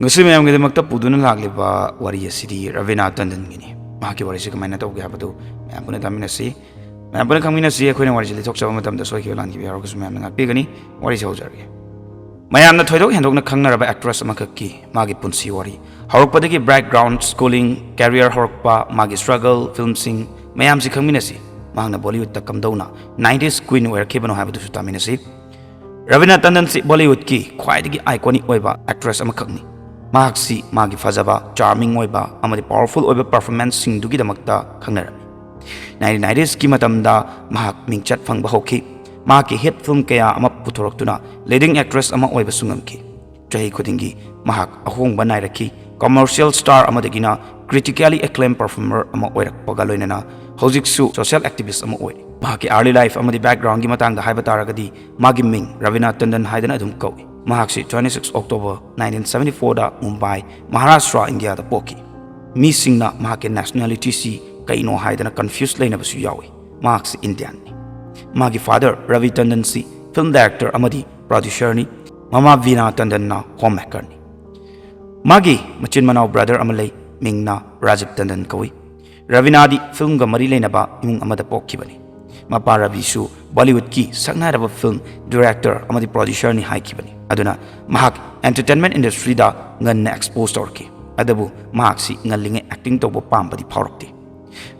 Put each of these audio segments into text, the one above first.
ngasi mayam ge makta puduna lagliba wari asidi Ravina Tandon gini mahaki wari se kamaina tawge habadu mayam puna tamina si mayam puna khamina si akhoi wari jeli thokchaba matam da soi lan gi yaro gus mayam ngak pigani wari se hojarge mayam na thoidok hendok na khangna raba actress amakaki magi punsi wari horokpadagi background schooling career horokpa magi struggle film sing mayam si khangmina si mahna Bollywood ta kamdona 90s queen wer khebano habadu su tamina si Ravina Tandon si Bollywood ki khwaidagi iconic oiba actress amakakni Mahaksi magi fazaba charming oiba amadi powerful oiba performance sing dugi damakta khangnar 1990s ki matamda mahak mingchat phangba hoki mahaki hit film kaya ama puthoroktuna leading actress ama oiba sungamki chahi khudingi mahak ahongba nairakhi commercial star amadagina critically acclaimed performer ama oirakpaga loinana hojiksu social activist ama oi mahaki early life amadi background gi matangda haiba taragadi magi ming Ravina Tandon haidana adum kawi Mahaksi 26 October 1974 da Mumbai, Maharashtra, India da poki. Mi singna mahake nationality si kaino haidana confused laina basu yawi. Mahaksi Indian ni. Magi father Ravi Tandon si film director amadi producer ni. Mama Veena Tandon na homemaker ni. Magi machin manao brother amalay mingna Rajib Tandon kawi. Ravina di film ga mari laina ba imung amada poki bani. Mapa Ravi su Bollywood ki sakna raba film director amadi producer ni hai ki bani. Aduna mahak entertainment industry da ngan exposed orki adabu mahak si ngalinge acting to bo pambadi phawrokti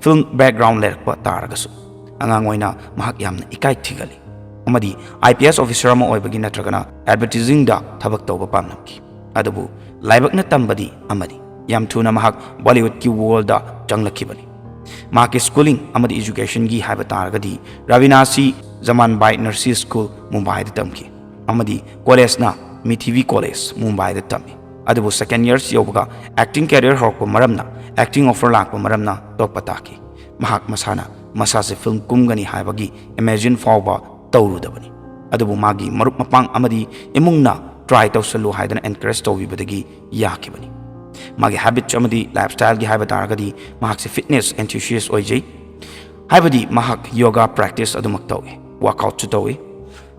film background lerpa taragasu angangoina mahak yamna ikai thigali amadi IPS officer ama oibagi natragana advertising da thabak to bo pamnamki adabu laibakna tambadi amadi yam thuna mahak Bollywood ki world da changlakibani mahak schooling amadi education gi haiba taragadi Ravina si Zaman Bai Nursery School Mumbai da tamki amadi college na Mithivi College Mumbai da tami adabu second years yobuga acting career horko maramna acting offer lakpa maramna tokpataki mahak masana masase film kumgani haibagi imagine fawba tawrudabani adabu magi marup mapang amadi imungna try tawsalu haidana encourage tawibadagi yakibani magi habit amadi lifestyle gi haiba taragadi mahak se fitness enthusiast oijai haibadi mahak yoga practice adumak tawi workout chu tawi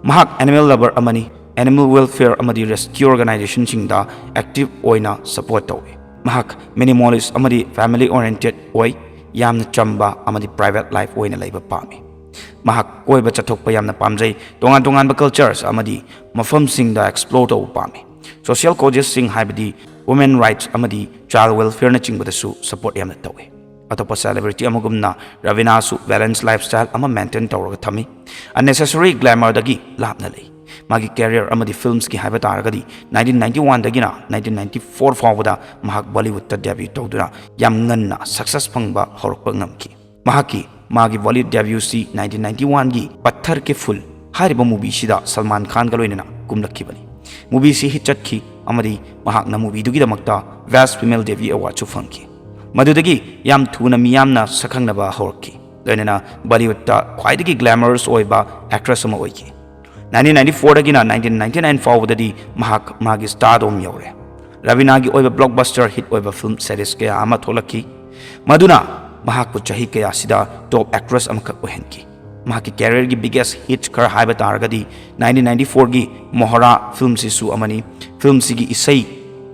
Mahak animal lover amani animal welfare amadi rescue organization singda active oina support tawi mahak minimalist amadi family oriented oi yamna chamba amadi private life oina leiba pami mahak koi ba chathokpa yamna pamjai tongan ba cultures amadi mafam singda explore taw pami social causes sing haibadi women rights amadi child welfare na chingbada su support yamna tawi atopa celebrity amagumna Ravina su balanced lifestyle ama maintain tawraga thami unnecessary glamour dagi lapna lei magi career amadi films ki haiba taragadi 1991 dagina 1994 fawda mahak Bollywood ta debut tawduna yam nganna success phangba horokpa ngamki mahaki magi Bollywood debut si 1991 gi Patthar ke Phul hariba movie sida Salman Khan ga loinana kumlakki bani movie si hit chatki amadi mahak na movie dugi damakta best female debut award chu phangki madudagi yam thuna miyamna sakhangna horki loinana Bollywood ta khwaidagi glamorous oiba actress ama oiki 1994 dagina 1999 fawdadi mahak magi stardom yore Ravina gi oiba blockbuster hit oiba film series kaya ama tholaki maduna mahak pu chahi kaya sida top actress amka ohenki mahaki career gi biggest hit kar haiba taragadi 1994 gi Mohara film sisu amani film sigi isai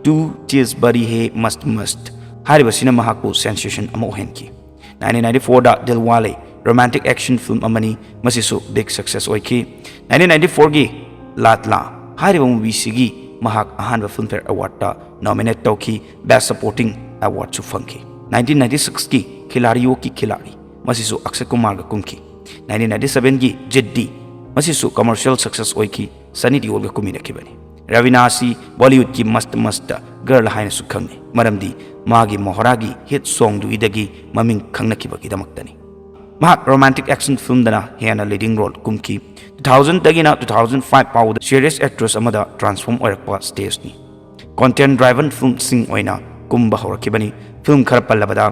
tu tears bari he must hariba sina mahakpu sensation ama ohenki 1994 da Dilwale romantic action film amani masisu big success oiki 1994 gi Latla hariba movie sigi mahak ahanba filmfare award ta nominate tawki best supporting award chu phangki 1996 gi Khiladiyon ki khiladi masisu Akshay Kumar ga kumki 1997 gi Jiddi masisu commercial success oiki Sunny Deol ga kumina kibani Ravina si Bollywood ki mast girl haina su khangni maramdi magi Mohara gi hit song du idagi maming khangnakibagi damaktani mahak romantic action film dana hena leading role kumki 2000 dagina 2005 pawda serious actress amada transform oirakpa stage ni content driven film sing oina kumba horakibani film kharpalabada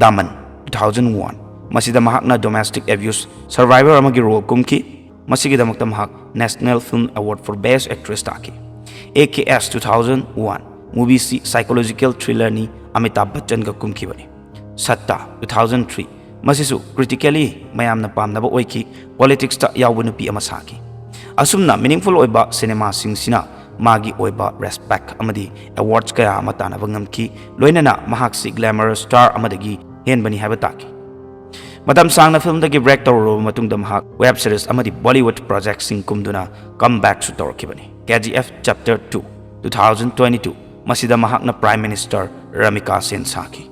Daman 2001 masida mahakna domestic abuse survivor amagi role kumki masigi damakta mahak National Film Award for Best Actress taki AKS 2001 movie si psychological thriller ni Amitabh Bachchan ga kumki bani Satta 2003 masisu critically mayamna pamnaba oiki politics ta yawbu nupi ama saki asumna meaningful oiba cinema sing sina ꯃꯥꯒꯤ ꯑꯣꯏꯕ respect ꯑꯃꯗꯤ ꯑꯦꯋꯥꯔꯗꯁ ꯀꯌꯥ ꯑꯃ ꯇꯥꯟꯅꯕ ꯉꯝꯈꯤ ꯂꯣꯏꯅꯅ ꯃꯍꯥꯛꯁꯤ ꯒ꯭ꯂꯦꯃꯔꯁ star ꯑꯃꯗꯒꯤ ꯍꯦꯟꯕꯅꯤ ꯍꯥꯏꯕ ꯇꯥꯈꯤ ꯃꯇꯝ ꯁꯥꯡꯅ ꯐꯤल्मꯗꯒꯤ ꯕ꯭ꯔꯦꯛ ꯇꯧꯔꯨꯔꯕ ꯃꯇꯨꯡꯗ ꯃꯍꯥꯛ ꯋꯦꯕ ꯁꯤꯔꯤꯁ ꯑꯃꯗꯤ ꯕꯣꯂꯤꯋꯨꯗ ꯄ꯭ꯔꯣꯖꯦꯛꯠꯁꯤꯡ ꯀꯨꯝꯗꯨꯅ ꯀꯝꯕꯦꯛꯁꯨ ꯇꯧꯔꯛꯈꯤꯕꯅꯤ KGF Chapter 2 2022 ꯃꯁꯤꯗ ꯃꯍꯥꯛꯅ ꯄ꯭ꯔꯥꯏꯝ ꯃꯤꯅꯤꯁꯇꯔ ꯔꯥꯃꯤꯀꯥ ꯁꯦꯟ ꯁꯥꯈꯤ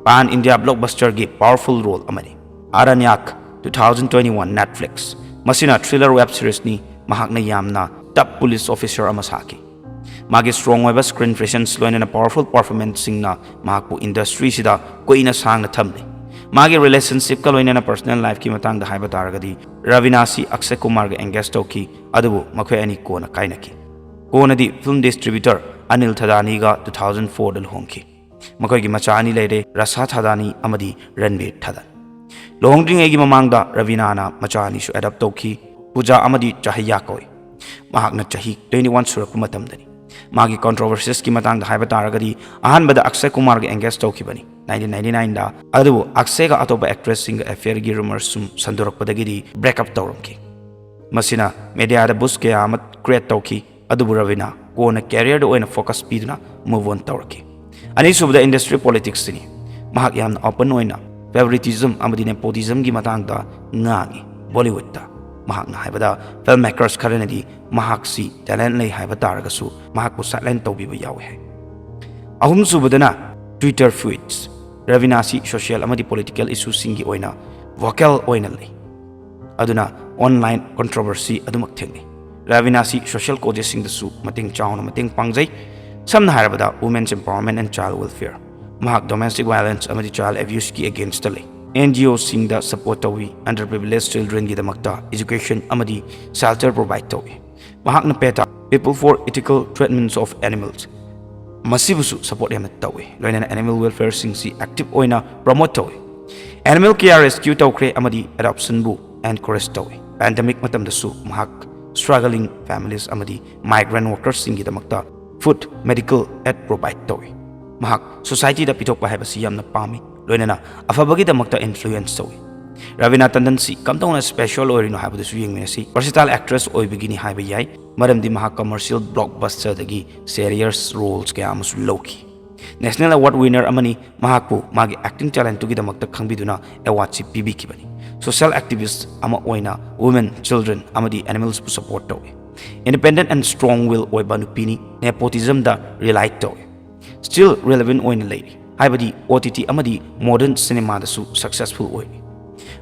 ꯄꯥꯟ ꯏꯟꯗꯤꯌꯥ ꯕ꯭ꯂꯣꯛꯕꯁꯇꯔꯒꯤ ꯄꯥꯋꯔꯐꯨल ꯔꯣꯜ ꯑꯃꯅꯤ Aranyak 2021 Netflix masina thriller web series ni mahakna yamna top police officer ama saki magi strong oiba screen presence loinana powerful performance singna mahakpu industry sida koina sangna thamni magi relationship ka loinana personal life ki matang da haiba taragadi Ravina si Akshay Kumar ga engage toki adubu makhoi ani kona kainaki kona di film distributor Anil Thadani ga 2004 dal hongki makhoi gi macha ani leire Rasa Thadani amadi Ranveer Thadan lohongdringai gi mamangda Ravina na machani su adapt toki puja amadi chahya koi mahakna chahi 21 surak matamdani magi controversies ki matang da haiba taragadi ahan bada Akshay Kumar ga engage toki bani 1999 da adu Akshay ga atoba actress sing affair gi rumors sum sandorak padagidi break up tawrumki masina media da bus ke amat create toki adu Ravina ko na career do oina focus piduna move on tawraki ani subda industry politics ni mahak yamna open oina favoritism amadi nepotism gi matang da ngangi Bollywood ta mahakna haibada filmmakers kharanadi mahaksi talent lei haiba taragasu mahakpu silent tawbiba yawe hai ahum subadana Twitter feeds Ravina si social amadi political issues singi oina vocal oina lei aduna online controversy adumak thengni Ravina si social causes sing da su mating chauna mating pangjai samna harabada women's empowerment and child welfare mahak domestic violence amadi child abuse ki against the NGO sing da support tawi underprivileged children gi damakta education amadi shelter provide tawi mahak na peta people for ethical treatments of animals masibusu support yam tawi loina animal welfare sing si active oina promote tawi animal care rescue tawkre amadi adoption bu encourage tawi pandemic matam da su mahak struggling families amadi migrant workers sing gi damakta food medical aid provide tawi mahak society da pitok pa haibasi yamna pami loinana afabagi da makta influence tawi Ravina Tandon si kamtona special orino haibadu su yengmesi versatile actress oi bigini haiba yai maramdi mahak commercial blockbuster dagi serious roles kaya amusu loki national award winner amani mahakpu magi acting talent tugi da makta khangbiduna award si PB kibani social activist ama oina women children amadi animals pu support tawi independent and strong will oi banupini nepotism da relight tawi still relevant oina lady haibadi OTT amadi modern cinema da su successful oi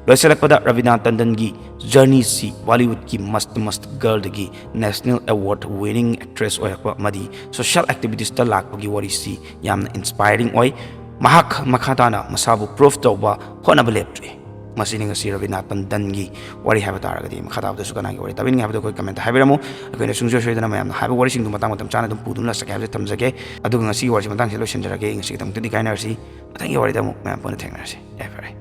loisalakpada Ravina Tandon gi journey si Bollywood ki mast girl dagi national award winning actress oyakpa amadi social activities ta lakpagi wari si yamna inspiring oi mahak makhatana masabu proof tawba honaba leptre masini ngasi Ravina Tandon gi wari haba taragadi makhatabda su kana gi wari tabin habda koi comment haibiramo akoina sungjo shoidana mayamna haba wari sing du matang matam chana dum pudun la sakay habse tamjage aduga ngasi wari matang se lotion jarage ngasi tam tadi kaina si matang gi wari damu mayam pona thengna si every